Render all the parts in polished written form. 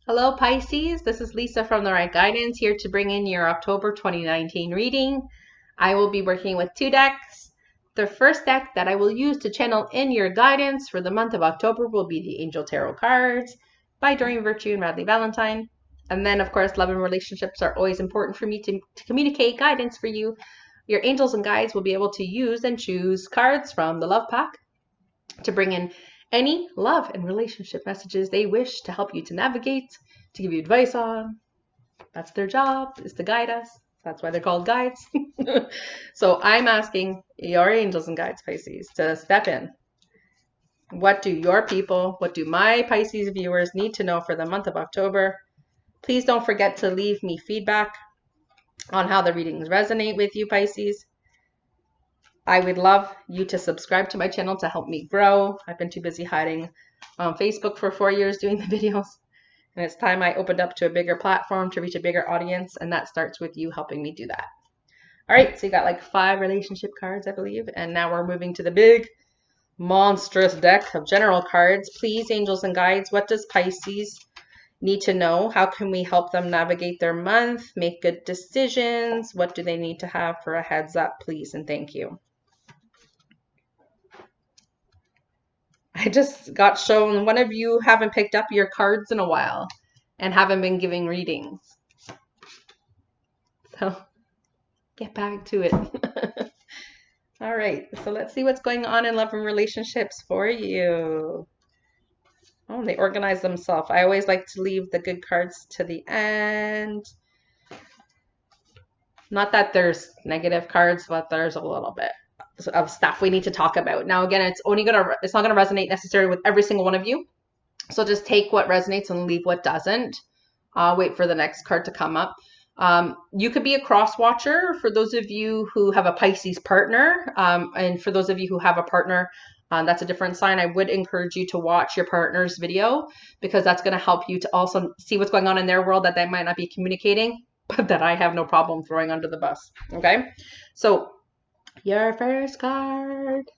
Hello Pisces, this is Lisa from The Right Guidance here to bring in your October 2019 reading. I will be working with two decks. The first deck that I will use to channel in your guidance for the month of October will be the Angel Tarot cards by Doreen Virtue and Radley Valentine. And then of course, love and relationships are always important for me to communicate guidance for you. Your angels and guides will be able to use and choose cards from the love pack to bring in any love and relationship messages they wish to help you to navigate, to give you advice on. That's their job, is to guide us. That's why they're called guides. So I'm asking your angels and guides, Pisces, to step in. What do your people, what do my Pisces viewers need to know for the month of October? Please don't forget to leave me feedback on how the readings resonate with you, Pisces. I would love you to subscribe to my channel to help me grow. I've been too busy hiding on Facebook for 4 years doing the videos. And it's time I opened up to a bigger platform to reach a bigger audience. And that starts with you helping me do that. All right, so you got like 5 relationship cards, I believe. And now we're moving to the big, monstrous deck of general cards. Please, angels and guides, what does Pisces need to know? How can we help them navigate their month, make good decisions? What do they need to have for a heads up, please? And thank you. I just got shown one of you haven't picked up your cards in a while and haven't been giving readings. So get back to it. All right, so let's see what's going on in love and relationships for you. Oh, they organize themselves. I always like to leave the good cards to the end. Not that there's negative cards, but there's a little bit of stuff we need to talk about. Now, again, it's not gonna resonate necessarily with every single one of you. So just take what resonates and leave what doesn't. Wait for the next card to come up. You could be a cross watcher for those of you who have a Pisces partner. And for those of you who have a partner, that's a different sign. I would encourage you to watch your partner's video because that's going to help you to also see what's going on in their world that they might not be communicating, but that I have no problem throwing under the bus. Okay. So your first card,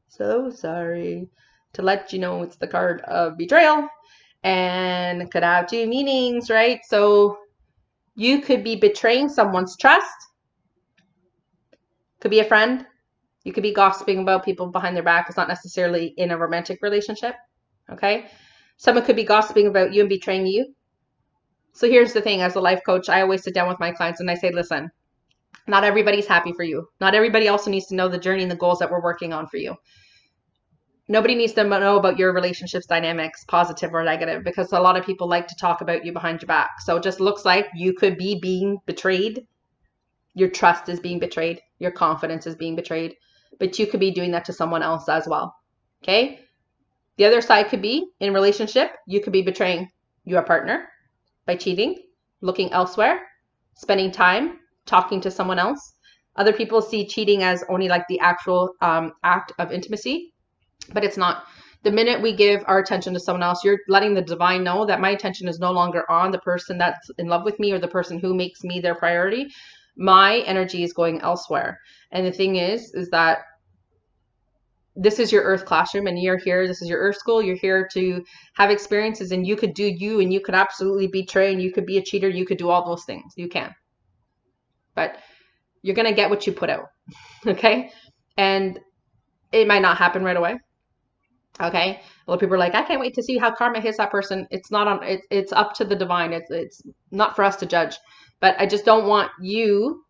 so sorry, to let you know it's the card of betrayal, and it could have 2 meanings, right? So you could be betraying someone's trust. Could be a friend. You could be gossiping about people behind their back. It's not necessarily in a romantic relationship, okay? Someone could be gossiping about you and betraying you. So here's the thing, as a life coach, I always sit down with my clients and I say, listen, not everybody's happy for you. Not everybody also needs to know the journey and the goals that we're working on for you. Nobody needs to know about your relationships dynamics, positive or negative, because a lot of people like to talk about you behind your back. So it just looks like you could be being betrayed. Your trust is being betrayed. Your confidence is being betrayed. But you could be doing that to someone else as well. Okay? The other side could be, in relationship, you could be betraying your partner by cheating, looking elsewhere, spending time talking to someone else. Other people see cheating as only like the actual act of intimacy, but it's not. The minute we give our attention to someone else, you're letting the divine know that my attention is no longer on the person that's in love with me or the person who makes me their priority. My energy is going elsewhere. And the thing is that this is your earth classroom and you're here. This is your earth school. You're here to have experiences, and you could do you, and you could absolutely betray, and you could be a cheater. You could do all those things. You can. But you're going to get what you put out. Okay? And it might not happen right away. Okay? A lot of people are like, I can't wait to see how karma hits that person. It's not on, it's up to the divine. It's not for us to judge. But I just don't want you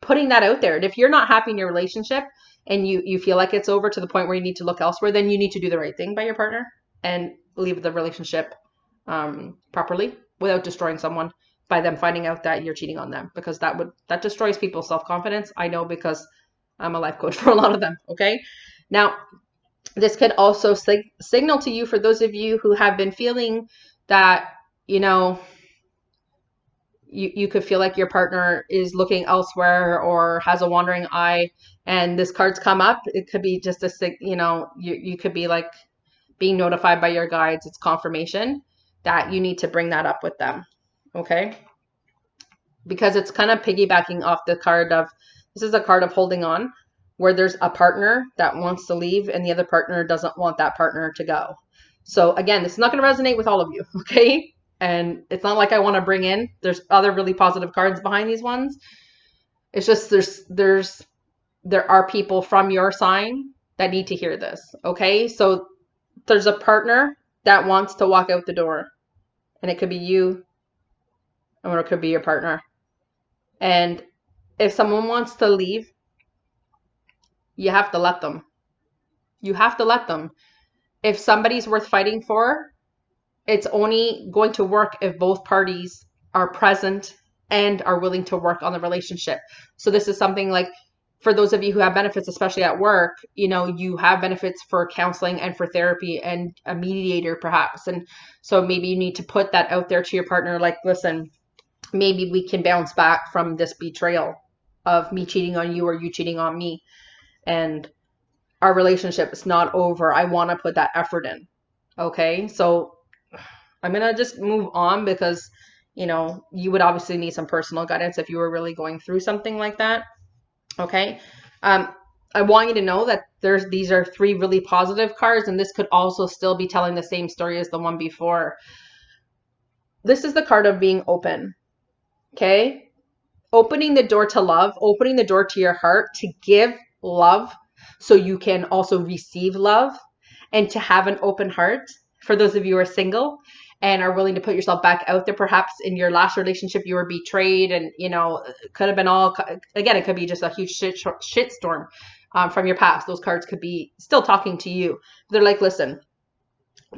putting that out there. And if you're not happy in your relationship and you feel like it's over to the point where you need to look elsewhere, then you need to do the right thing by your partner and leave the relationship properly without destroying someone by them finding out that you're cheating on them, because that destroys people's self-confidence. I know, because I'm a life coach for a lot of them. Okay. Now, this could also signal to you, for those of you who have been feeling that, you could feel like your partner is looking elsewhere or has a wandering eye, and this card's come up. It could be just you could be like being notified by your guides. It's confirmation that you need to bring that up with them. Okay. Because it's kind of piggybacking off the card of, this is a card of holding on, where there's a partner that wants to leave and the other partner doesn't want that partner to go. So again, this is not going to resonate with all of you. Okay. And it's not like I want to bring in, there's other really positive cards behind these ones. It's just there are people from your sign that need to hear this. Okay. So there's a partner that wants to walk out the door, and it could be you, or it could be your partner. And if someone wants to leave, you have to let them. You have to let them. If somebody's worth fighting for, it's only going to work if both parties are present and are willing to work on the relationship. So this is something like, for those of you who have benefits, especially at work, you know, you have benefits for counseling and for therapy and a mediator perhaps. And so maybe you need to put that out there to your partner, like, listen, maybe we can bounce back from this betrayal of me cheating on you or you cheating on me. And our relationship is not over. I want to put that effort in. Okay. So I'm going to just move on because, you know, you would obviously need some personal guidance if you were really going through something like that. Okay. I want you to know that these are 3 really positive cards, and this could also still be telling the same story as the one before. This is the card of being open. Okay. Opening the door to love, opening the door to your heart to give love so you can also receive love, and to have an open heart. For those of you who are single and are willing to put yourself back out there, perhaps in your last relationship you were betrayed, and you know, it could have been all, again, it could be just a huge shitstorm from your past. Those cards could be still talking to you. They're like, listen,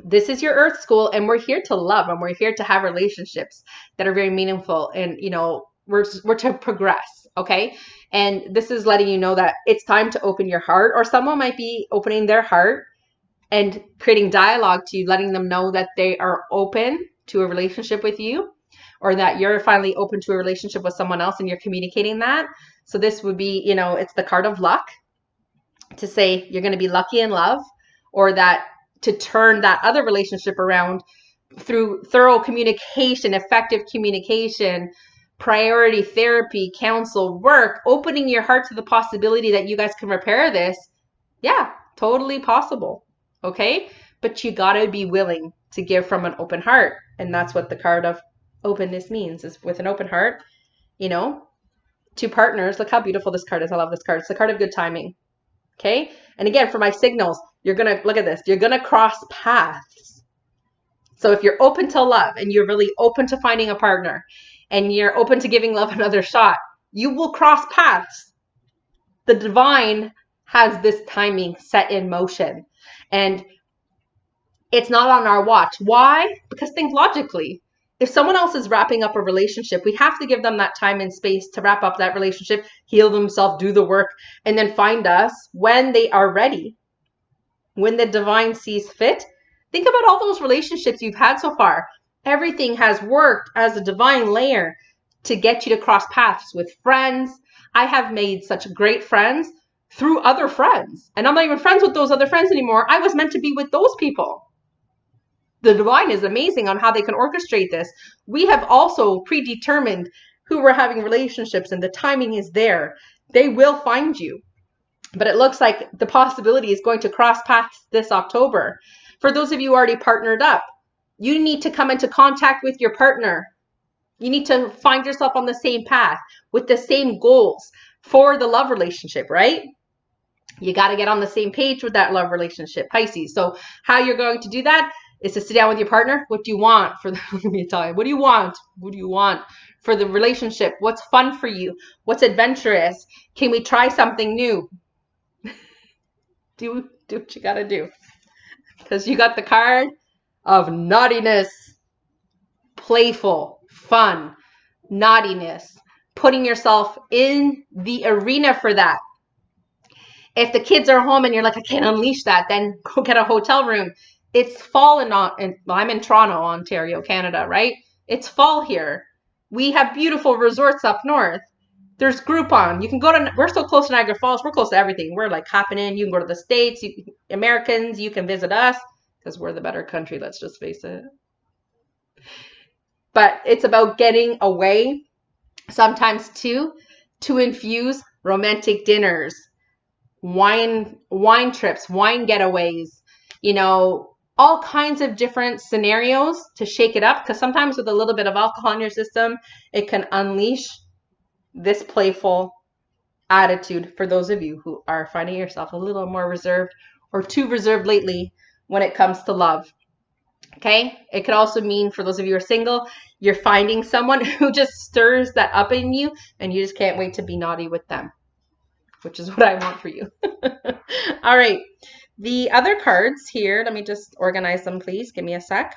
this is your earth school, and we're here to love, and we're here to have relationships that are very meaningful, and you know, we're to progress. Okay. And this is letting you know that it's time to open your heart, or someone might be opening their heart and creating dialogue to you, letting them know that they are open to a relationship with you, or that you're finally open to a relationship with someone else and you're communicating that. So this would be, you know, it's the card of luck to say you're going to be lucky in love, or that to turn that other relationship around through thorough communication, effective communication, priority therapy, counsel, work, opening your heart to the possibility that you guys can repair this. Yeah, totally possible. Okay. But you got to be willing to give from an open heart. And that's what the card of openness means, is with an open heart, you know, 2 partners. Look how beautiful this card is. I love this card. It's the card of good timing. Okay. And again, for my signals, you're going to look at this. You're going to cross paths. So if you're open to love and you're really open to finding a partner and you're open to giving love another shot, you will cross paths. The divine has this timing set in motion, and it's not on our watch. Why? Because think logically. If someone else is wrapping up a relationship, we have to give them that time and space to wrap up that relationship, heal themselves, do the work, and then find us when they are ready, when the divine sees fit. Think about all those relationships you've had so far. Everything has worked as a divine layer to get you to cross paths with friends. I have made such great friends through other friends, and I'm not even friends with those other friends anymore. I was meant to be with those people. The divine is amazing on how they can orchestrate this. We have also predetermined who we're having relationships, and the timing is there. They will find you. But it looks like the possibility is going to cross paths this October. For those of you already partnered up, you need to come into contact with your partner. You need to find yourself on the same path with the same goals for the love relationship, right? You got to get on the same page with that love relationship, Pisces. So how you're going to do that is to sit down with your partner. What do you want for the, let me tell you, what do you want? What do you want for the relationship? What's fun for you? What's adventurous? Can we try something new? Do what you got to do. Because you got the card of naughtiness, playful, fun, naughtiness, putting yourself in the arena for that. If the kids are home and you're like, I can't unleash that, then go get a hotel room. It's fall I'm in Toronto, Ontario, Canada, right? It's fall here. We have beautiful resorts up north. There's Groupon. You can go to, we're so close to Niagara Falls. We're close to everything. We're like hopping in. You can go to the States. Americans, you can visit us because we're the better country. Let's just face it. But it's about getting away sometimes too, to infuse romantic dinners, wine trips, wine getaways, you know, all kinds of different scenarios to shake it up, because sometimes with a little bit of alcohol in your system, it can unleash this playful attitude for those of you who are finding yourself a little more reserved or too reserved lately when it comes to love. Okay? It could also mean for those of you who are single, you're finding someone who just stirs that up in you and you just can't wait to be naughty with them, which is what I want for you. All right. The other cards here, let me just organize them, please. Give me a sec.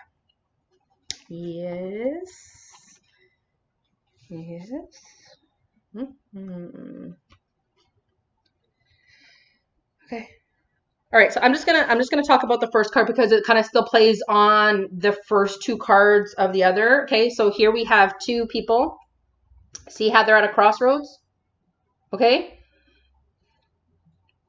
Yes. Yes. Okay. All right, so I'm just gonna talk about the first card because it kind of still plays on the first two cards of the other. Okay, so here we have two people. See how they're at a crossroads? Okay.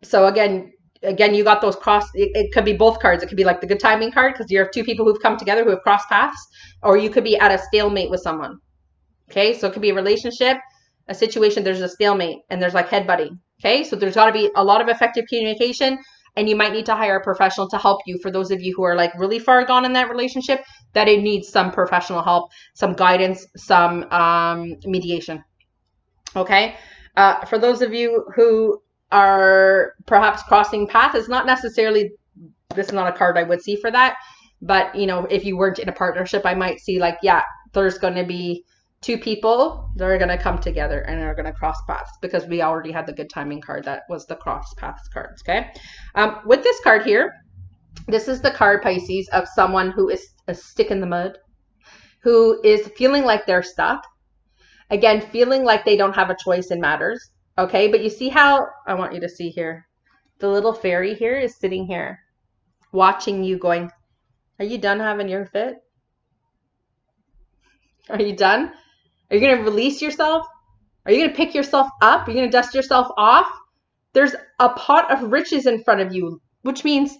So again, you got those it could be both cards. It could be like the good timing card because you have two people who've come together who have crossed paths, or you could be at a stalemate with someone. Okay, so it could be a relationship, a situation, there's a stalemate and there's like headbutting. Okay, so there's got to be a lot of effective communication, and you might need to hire a professional to help you. For those of you who are like really far gone in that relationship, that it needs some professional help, some guidance, some mediation. Okay, for those of you who are perhaps crossing paths, it's not necessarily, this is not a card I would see for that, but you know, if you weren't in a partnership, I might see like, yeah, there's going to be two people that are going to come together and are going to cross paths, because we already had the good timing card. That was the cross paths cards. Okay. With this card here, this is the card, Pisces, of someone who is a stick in the mud, who is feeling like they're stuck. Again, feeling like they don't have a choice in matters. Okay. But you see how, I want you to see here, the little fairy here is sitting here watching you going, are you done having your fit? Are you done? Are you going to release yourself? Are you going to pick yourself up? Are you going to dust yourself off? There's a pot of riches in front of you, which means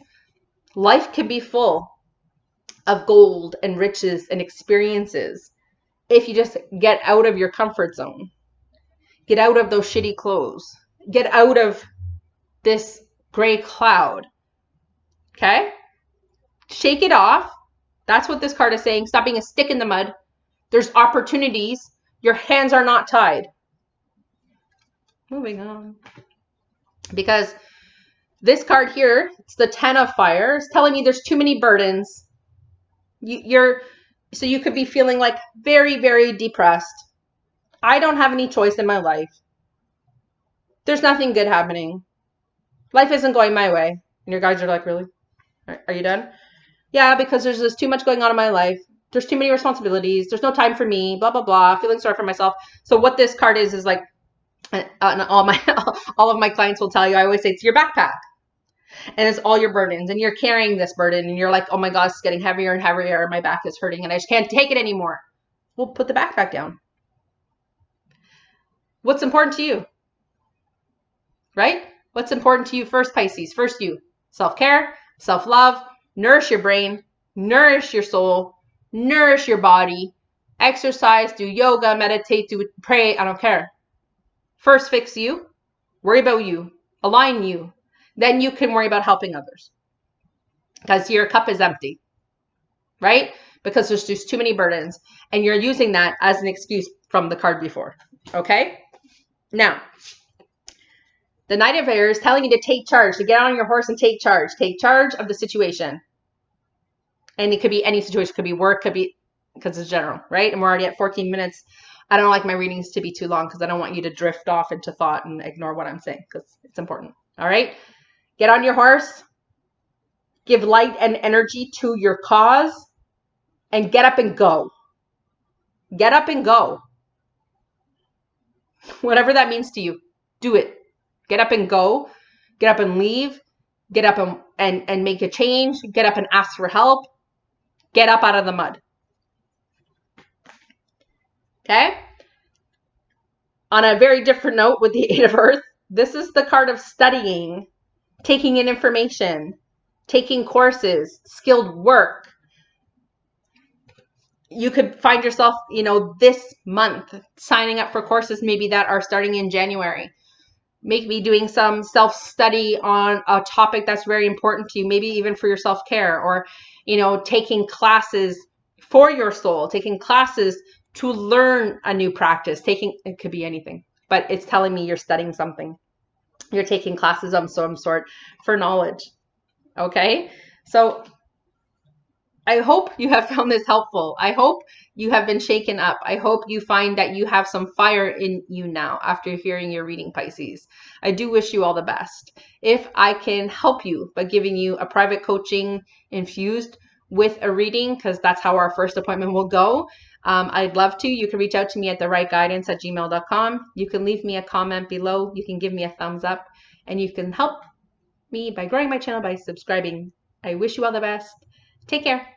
life can be full of gold and riches and experiences if you just get out of your comfort zone. Get out of those shitty clothes. Get out of this gray cloud. Okay? Shake it off. That's what this card is saying. Stop being a stick in the mud. There's opportunities. Your hands are not tied. Moving on. Because this card here, it's the 10 of fire. It's telling me there's too many burdens. So you could be feeling like very, very depressed. I don't have any choice in my life. There's nothing good happening. Life isn't going my way. And your guides are like, really? Are you done? Yeah, because there's just too much going on in my life. There's too many responsibilities. There's no time for me, blah, blah, blah, feeling sorry for myself. So what this card is like, and all of my clients will tell you, I always say it's your backpack. And it's all your burdens. And you're carrying this burden. And you're like, oh my God, it's getting heavier and heavier. My back is hurting and I just can't take it anymore. Well, put the backpack down. What's important to you? Right? What's important to you first, Pisces? First you. Self-care, self-love, nourish your brain, nourish your soul, nourish your body, exercise, do yoga, meditate, pray, I don't care. First fix you, worry about you, align you. Then you can worry about helping others. Because your cup is empty, right? Because there's just too many burdens. And you're using that as an excuse from the card before, okay? Now, the Knight of Air is telling you to take charge, to get on your horse and take charge. Take charge of the situation. And it could be any situation. It could be work, could be, because it's general, right? And we're already at 14 minutes. I don't like my readings to be too long because I don't want you to drift off into thought and ignore what I'm saying because it's important. All right? Get on your horse. Give light and energy to your cause. And get up and go. Get up and go. Whatever that means to you, do it. Get up and go. Get up and leave. Get up and make a change. Get up and ask for help. Get up out of the mud. Okay? On a very different note with the Eight of Earth, this is the card of studying, taking in information, taking courses, skilled work. You could find yourself, this month signing up for courses maybe that are starting in January. maybe doing some self-study on a topic that's very important to you, maybe even for your self-care, or, you know, taking classes for your soul, taking classes to learn a new practice. It could be anything, but it's telling me you're studying something. You're taking classes of some sort for knowledge. Okay. So I hope you have found this helpful. I hope you have been shaken up. I hope you find that you have some fire in you now after hearing your reading, Pisces. I do wish you all the best. If I can help you by giving you a private coaching infused with a reading, because that's how our first appointment will go, I'd love to. You can reach out to me at therightguidance@gmail.com. You can leave me a comment below. You can give me a thumbs up, and you can help me by growing my channel by subscribing. I wish you all the best. Take care.